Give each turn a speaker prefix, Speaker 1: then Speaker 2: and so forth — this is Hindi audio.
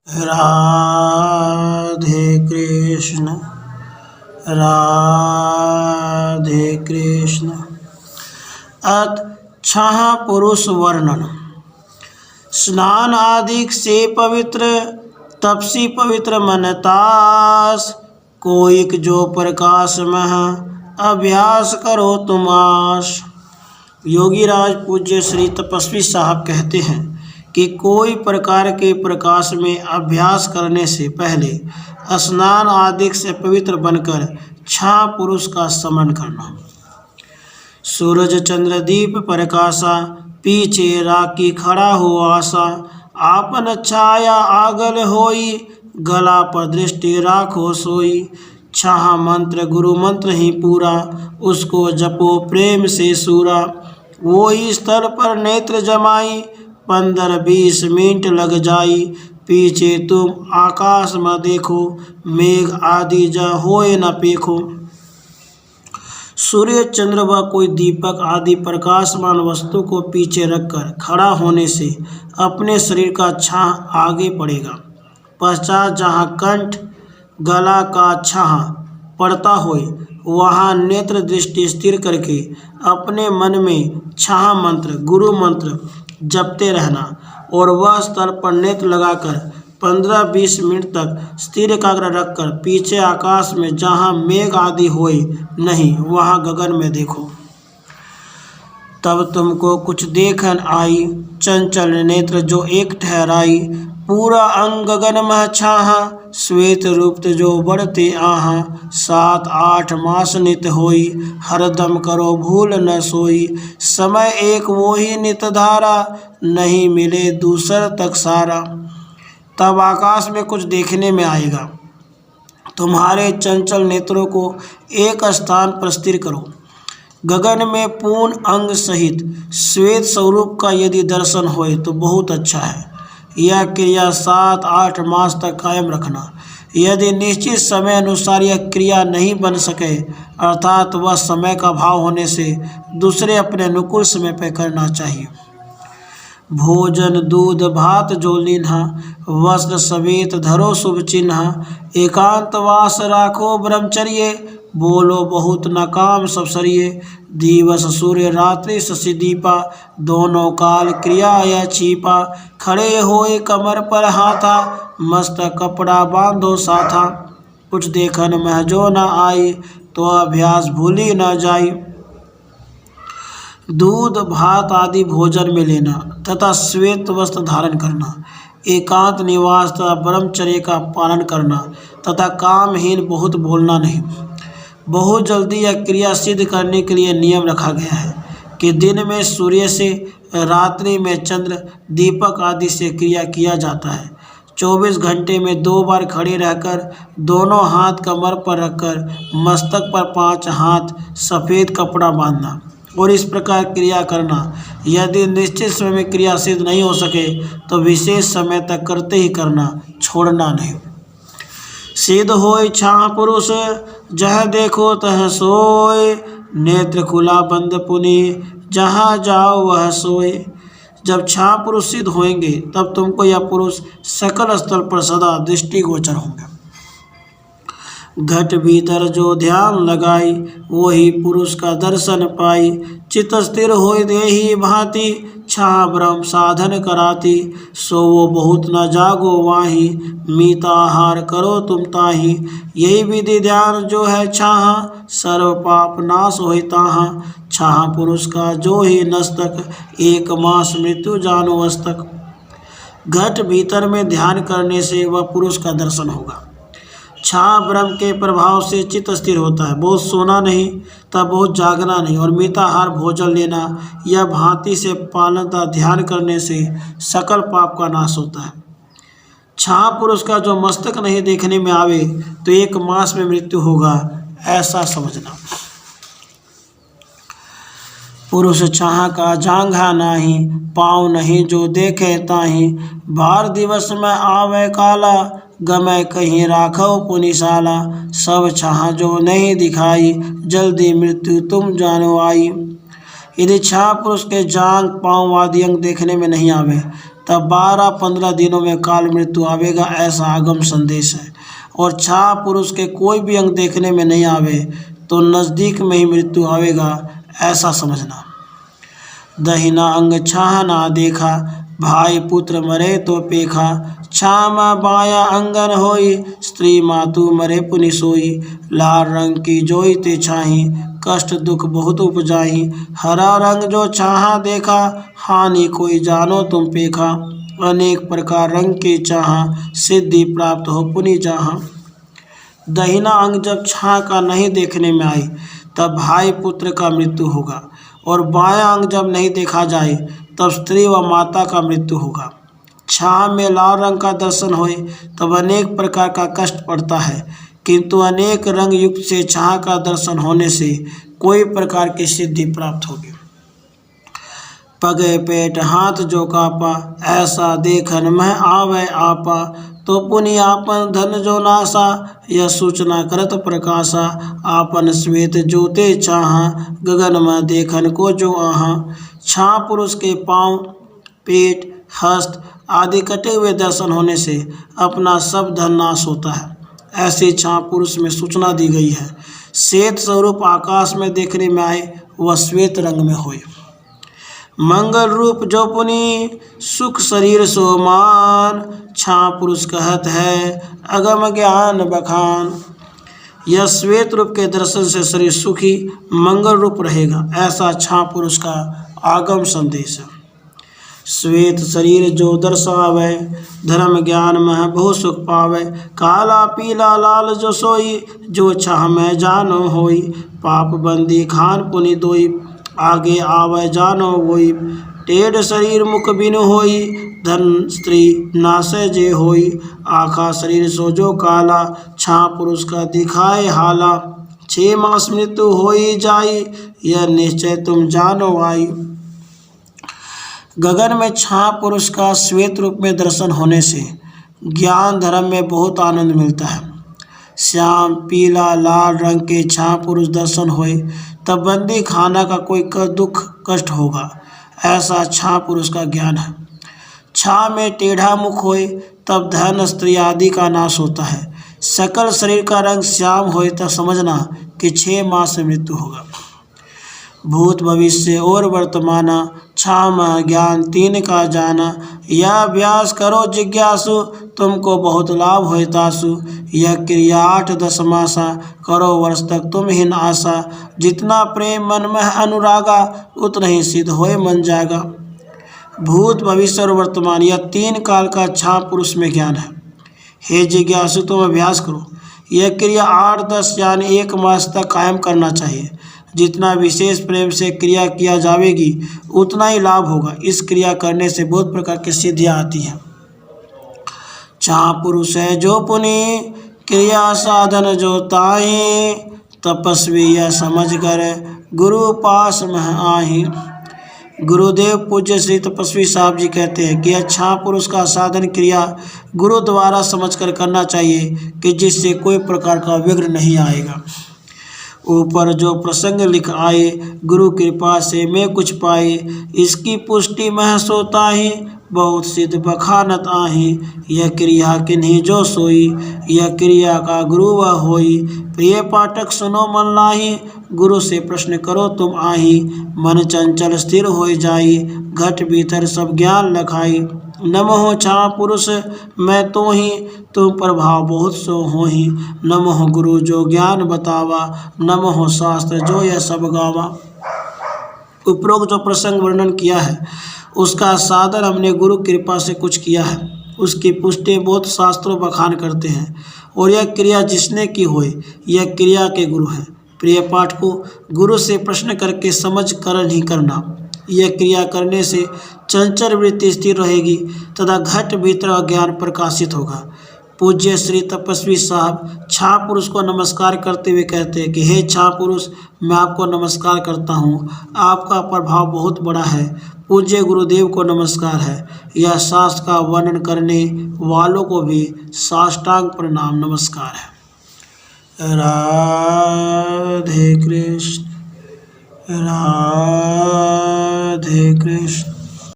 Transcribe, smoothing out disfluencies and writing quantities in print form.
Speaker 1: राधे कृष्ण राधे कृष्ण। अथ छह पुरुष वर्णन। स्नान आदि से पवित्र तपसी पवित्र मनतास, कोइक जो प्रकाश मह अभ्यास करो तुम आस। योगीराज पूज्य श्री तपस्वी साहब कहते हैं कि कोई प्रकार के प्रकाश में अभ्यास करने से पहले स्नान आदि से पवित्र बनकर छह पुरुष का स्मरण करना। सूरज चंद्र दीप प्रकाशा, पीछे राखी खड़ा हो आशा। आपन छाया आगल होई, गला पर दृष्टि राखो सोई। छह मंत्र गुरु मंत्र ही पूरा, उसको जपो प्रेम से सूरा। वो ही स्थल पर नेत्र जमाई, 15-20 मिनट लग जाई। पीछे तुम आकाश में देखो, मेघ आदि जा होए न पेखो। सूर्य चंद्र व कोई दीपक आदि प्रकाशमान वस्तु को पीछे रखकर खड़ा होने से अपने शरीर का छाह आगे पड़ेगा। पश्चात जहाँ कंठ गला का छाह पड़ता होए, वहाँ नेत्र दृष्टि स्थिर करके अपने मन में छह मंत्र गुरु मंत्र जपते रहना और वह स्थल पर नेत्र लगाकर 15-20 मिनट तक स्थिर एकाग्र रखकर पीछे आकाश में जहाँ मेघ आदि होए नहीं, वहाँ गगन में देखो। तब तुमको कुछ देखन आई, चंचल नेत्र जो एक ठहराई। पूरा अंग गगन में छाहा, श्वेत रूप जो बढ़ते आहा। 7-8 मास नित होई, हरदम करो भूल न सोई। समय एक वो ही नित धारा, नहीं मिले दूसर तक सारा। तब आकाश में कुछ देखने में आएगा। तुम्हारे चंचल नेत्रों को एक स्थान पर स्थिर करो। गगन में पूर्ण अंग सहित श्वेत स्वरूप का यदि दर्शन होए तो बहुत अच्छा है। यह क्रिया 7-8 मास तक कायम रखना। यदि निश्चित समय अनुसार यह क्रिया नहीं बन सके, अर्थात वह समय का भाव होने से दूसरे अपने अनुकूल समय पर करना चाहिए। भोजन दूध भात जो लिन्हा, वस्त्र सवेत धरो शुभ चिन्ह। एकांतवास राखो ब्रह्मचर्य, बोलो बहुत न काम सब सरिये। दिवस सूर्य रात्रि शशि दीपा, दोनों काल क्रिया यह छिपा। खड़े होए कमर पर हाथा, मस्तक कपड़ा बांधो साथा। कुछ देखन में जो न आई, तो अभ्यास भूली न जाई। दूध भात आदि भोजन में लेना तथा श्वेत वस्त्र धारण करना, एकांत निवास तथा ब्रह्मचर्य का पालन करना तथा कामहीन बहुत बोलना नहीं। बहुत जल्दी यह क्रिया सिद्ध करने के लिए नियम रखा गया है कि दिन में सूर्य से, रात्रि में चंद्र दीपक आदि से क्रिया किया जाता है। 24 घंटे में 2 बार खड़े रहकर दोनों हाथ कमर पर रखकर मस्तक पर 5 हाथ सफ़ेद कपड़ा बांधना और इस प्रकार क्रिया करना। यदि निश्चित समय में क्रिया सिद्ध नहीं हो सके तो विशेष समय तक करते ही करना, छोड़ना नहीं। सिद्ध होय छह पुरुष, जह देखो तह सोए। नेत्र खुला बंद पुनि, जहाँ जाओ वह सोए। जब 6 पुरुष सिद्ध होंगे तब तुमको यह पुरुष सकल स्थल पर सदा दृष्टिगोचर होंगे। घट भीतर जो ध्यान लगाई, वही पुरुष का दर्शन पाई। चित्त स्थिर होय देही भांति, छह ब्रह्म साधन कराती। सो वो बहुत न जागो वाही, मीताहार करो तुम ताही। यही विधि ध्यान जो है छाहा, सर्व पाप नाश होय ताहा। छह पुरुष का जो ही नस्तक, 1 मास मृत्यु जानो अस्तक। घट भीतर में ध्यान करने से वह पुरुष का दर्शन होगा। छह ब्रह्म के प्रभाव से चित्त स्थिर होता है। बहुत सोना नहीं तब बहुत जागना नहीं, और मिताहार भोजन लेना यह भांति से पालन तथा ध्यान करने से सकल पाप का नाश होता है। 6 पुरुष का जो मस्तक नहीं देखने में आवे तो 1 मास में मृत्यु होगा, ऐसा समझना। पुरुष छह का जांघा नाही, पाँव नहीं जो देखे ताही। बार दिवस में आवे काला, गमै कहीं राखो पुनिशाला। सब छह जो नहीं दिखाई, जल्दी मृत्यु तुम जानो आई। यदि 6 पुरुष के जांग पाँव आदि अंग देखने में नहीं आवे तब 12-15 दिनों में काल मृत्यु आवेगा, ऐसा आगम संदेश है। और छा पुरुष के कोई भी अंग देखने में नहीं आवे तो नज़दीक में ही मृत्यु आवेगा, ऐसा समझना। दहिना अंग छाह ना देखा, भाई पुत्र मरे तो पेखा। छामा बाया अंगन होई, स्त्री मातु मरे पुनि सोई। लाल रंग की जोई ते छाही, कष्ट दुख बहुत उपजाही। हरा रंग जो छाहा देखा, हानि कोई जानो तुम पेखा। अनेक प्रकार रंग के चाहा, सिद्धि प्राप्त हो पुनि जाहा। दहिना अंग जब छाह का नहीं देखने में आई तब भाई पुत्र का मृत्यु होगा, और बायां अंग जब नहीं देखा जाए तब स्त्री व माता का मृत्यु होगा। छाह में लाल रंग का दर्शन होए तब अनेक प्रकार का कष्ट पड़ता है, किंतु अनेक रंग युक्त से छाह का दर्शन होने से कोई प्रकार की सिद्धि प्राप्त होगी। पगे पेट हाथ जो कापा, ऐसा देखन मह आवे आपा। तो पुनि आपन धन जो नासा, यह सूचना करत प्रकाशा। आपन श्वेत जोते चाहा, गगन में देखन को जो आहा। छा पुरुष के पाँव, पेट, हस्त आदि कटे हुए दर्शन होने से अपना सब धन नाश होता है, ऐसे छा पुरुष में सूचना दी गई है। श्वेत स्वरूप आकाश में देखने में आए वह श्वेत रंग में होए। मंगल रूप जो पुनि, सुख शरीर सोमान। छा पुरुष कहत है, अगम ज्ञान बखान। यह श्वेत रूप के दर्शन से शरीर सुखी मंगल रूप रहेगा, ऐसा छा पुरुष का आगम संदेश है। श्वेत शरीर जो दर्शावे, धर्म ज्ञान में बहु सुख पावे। काला पीला लाल जो सोई, जो छाह में जानो होई। पाप बंदी खान पुनि दोई, आगे आवे जानो वोई। टेढ़ शरीर मुख बिनु होई, धन स्त्री नासे जे होई। आखा शरीर सो जो काला, छा पुरुष का दिखाए हाला। 6 मास मृत्यु होई जाई, यह निश्चय तुम जानो आई। गगन में छा पुरुष का श्वेत रूप में दर्शन होने से ज्ञान धर्म में बहुत आनंद मिलता है। श्याम पीला लाल रंग के छा पुरुष दर्शन होए तब बंदी खाना का कोई दुख कष्ट होगा, ऐसा छा पुरुष का ज्ञान है। छा में टेढ़ा मुख होए तब धन स्त्री आदि का नाश होता है। सकल शरीर का रंग श्याम होए तब समझना कि 6 मास में मृत्यु होगा। भूत भविष्य और वर्तमाना, छाम ज्ञान 3 का जाना। यह अभ्यास करो जिज्ञासु, तुमको बहुत लाभ होए तासु। यह क्रिया 8-10 मासा, करो वर्ष तक तुम हिन आशा। जितना प्रेम मन में अनुरागा, उतना ही सिद्ध होए मन जागा। भूत भविष्य और वर्तमान यह 3 काल का छा पुरुष में ज्ञान है। हे जिज्ञासु, तुम अभ्यास करो। यह क्रिया 8-10 यानी 1 मास तक कायम करना चाहिए। जितना विशेष प्रेम से क्रिया किया जाएगी उतना ही लाभ होगा। इस क्रिया करने से बहुत प्रकार की सिद्धियाँ आती हैं। छा पुरुष है जो पुनि, क्रिया साधन जो ताहि। तपस्वी यह समझ कर, गुरु पास मह आहि। गुरुदेव पूज्य श्री तपस्वी साहब जी कहते हैं कि छा पुरुष का साधन क्रिया गुरु द्वारा समझकर करना चाहिए कि जिससे कोई प्रकार का विघ्न नहीं आएगा। ऊपर जो प्रसंग लिख आए, गुरु कृपा से मैं कुछ पाए। इसकी पुष्टि मह सोता ही, बहुत सिद्ध बखानत आही। यह क्रिया किन्हीं जो सोई, यह क्रिया का गुरु वह होई। प्रिय पाठक सुनो मन लाही, गुरु से प्रश्न करो तुम आही। मन चंचल स्थिर हो जाई, घट भीतर सब ज्ञान लखाई। नमो छा पुरुष मैं तो ही, तुम प्रभाव बहुत सो हो ही। नमो गुरु जो ज्ञान बतावा, नमो शास्त्र जो यह सब गावा। उपरोक्त जो प्रसंग वर्णन किया है उसका साधन हमने गुरु कृपा से कुछ किया है। उसकी पुष्टि बहुत शास्त्रों बखान करते हैं, और यह क्रिया जिसने की होए यह क्रिया के गुरु है। प्रिय पाठ को गुरु से प्रश्न करके समझ कर नहीं करना। यह क्रिया करने से चंचल वृत्ति स्थिर रहेगी तथा घट भीतर ज्ञान प्रकाशित होगा। पूज्य श्री तपस्वी साहब छा पुरुष को नमस्कार करते हुए कहते हैं कि हे छा पुरुष, मैं आपको नमस्कार करता हूँ। आपका प्रभाव बहुत बड़ा है। पूज्य गुरुदेव को नमस्कार है। यह शास्त्र का वर्णन करने वालों को भी साष्टांग प्रणाम नमस्कार है। राधे कृष्ण, राधे कृष्ण।